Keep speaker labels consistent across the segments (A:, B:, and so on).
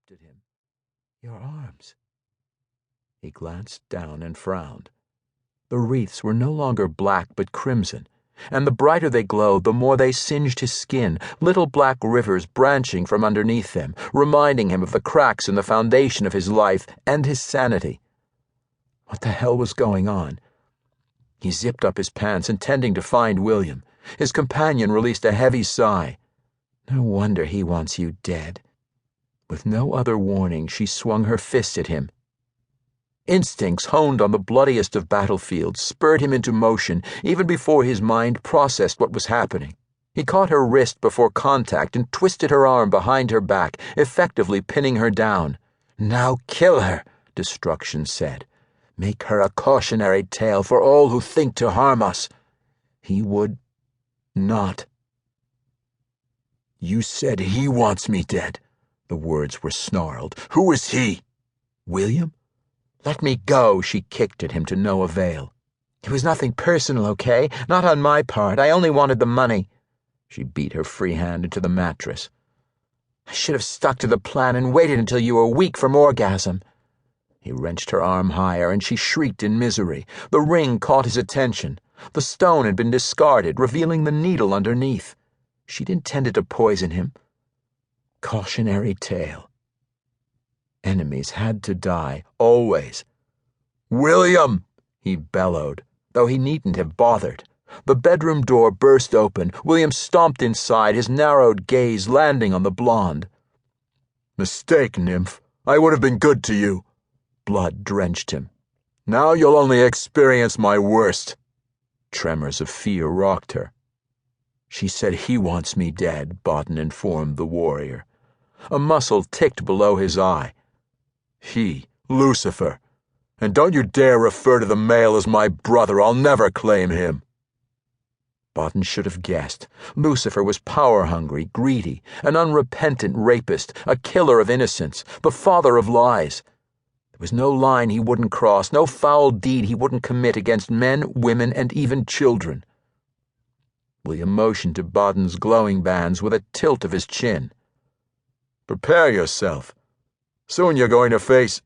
A: leaped at him. "Your arms." He glanced down and frowned. The wreaths were no longer black but crimson, and the brighter they glowed, the more they singed his skin, little black rivers branching from underneath them, reminding him of the cracks in the foundation of his life and his sanity. What the hell was going on? He zipped up his pants, intending to find William. His companion released a heavy sigh. No wonder he wants you dead. With no other warning, she swung her fist at him. Instincts honed on the bloodiest of battlefields spurred him into motion even before his mind processed what was happening. He caught her wrist before contact and twisted her arm behind her back, effectively pinning her down. "Now kill her," Destruction said. "Make her a cautionary tale for all who think to harm us." He would not. "You said he wants me dead." The words were snarled. "Who is he?" "William?" "Let me go," she kicked at him to no avail. "It was nothing personal, okay? Not on my part. I only wanted the money." She beat her free hand into the mattress. "I should have stuck to the plan and waited until you were weak from orgasm." He wrenched her arm higher, and she shrieked in misery. The ring caught his attention. The stone had been discarded, revealing the needle underneath. She'd intended to poison him. Cautionary tale. Enemies had to die, always. "William!" he bellowed, though he needn't have bothered. The bedroom door burst open. William stomped inside, his narrowed gaze landing on the blonde. "Mistake, nymph. I would have been good to you." Blood drenched him. "Now you'll only experience my worst." Tremors of fear rocked her. "She said he wants me dead," Baden informed the warrior. A muscle ticked below his eye. "He, Lucifer. And don't you dare refer to the male as my brother. I'll never claim him." Baden should have guessed. Lucifer was power-hungry, greedy, an unrepentant rapist, a killer of innocence, the father of lies. There was no line he wouldn't cross, no foul deed he wouldn't commit against men, women, and even children. William motioned to Baden's glowing bands with a tilt of his chin. "Prepare yourself. Soon you're going to face—"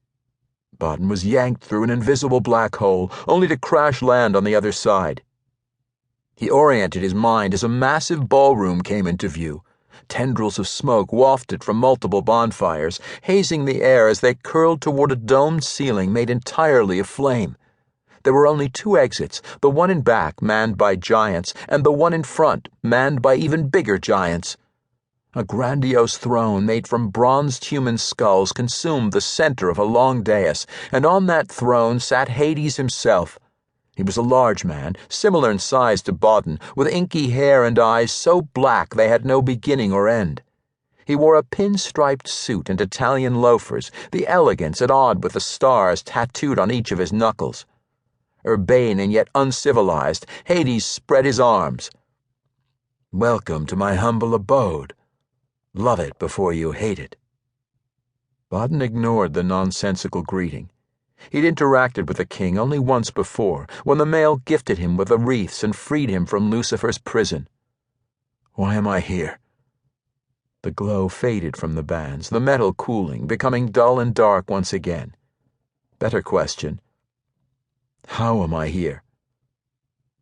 A: Baden was yanked through an invisible black hole, only to crash land on the other side. He oriented his mind as a massive ballroom came into view. Tendrils of smoke wafted from multiple bonfires, hazing the air as they curled toward a domed ceiling made entirely of flame. There were only two exits, the one in back, manned by giants, and the one in front, manned by even bigger giants. A grandiose throne made from bronzed human skulls consumed the center of a long dais, and on that throne sat Hades himself. He was a large man, similar in size to Baden, with inky hair and eyes so black they had no beginning or end. He wore a pinstriped suit and Italian loafers, the elegance at odds with the stars tattooed on each of his knuckles. Urbane and yet uncivilized, Hades spread his arms. "Welcome to my humble abode. Love it before you hate it." Baden ignored the nonsensical greeting. He'd interacted with the king only once before, when the male gifted him with the wreaths and freed him from Lucifer's prison. "Why am I here?" The glow faded from the bands, the metal cooling, becoming dull and dark once again. Better question. "How am I here?"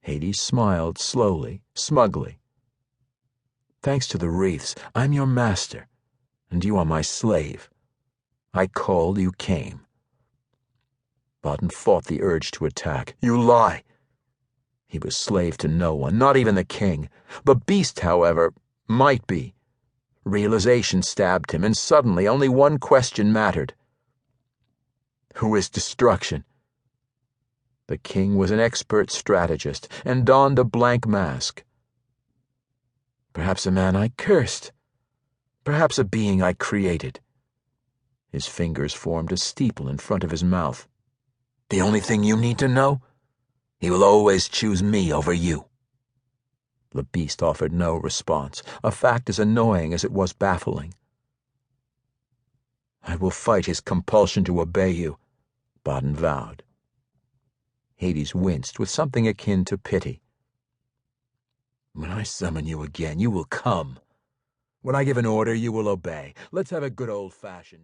A: Hades smiled slowly, smugly. "Thanks to the wreaths, I'm your master, and you are my slave. I called, you came." Baden fought the urge to attack. "You lie!" He was slave to no one, not even the king. The beast, however, might be. Realization stabbed him, and suddenly only one question mattered. "Who is Destruction?" The king was an expert strategist, and donned a blank mask. "Perhaps a man I cursed. Perhaps a being I created." His fingers formed a steeple in front of his mouth. "The only thing you need to know? He will always choose me over you." The beast offered no response, a fact as annoying as it was baffling. "I will fight his compulsion to obey you," Baden vowed. Hades winced with something akin to pity. "When I summon you again, you will come. When I give an order, you will obey. Let's have a good old-fashioned..."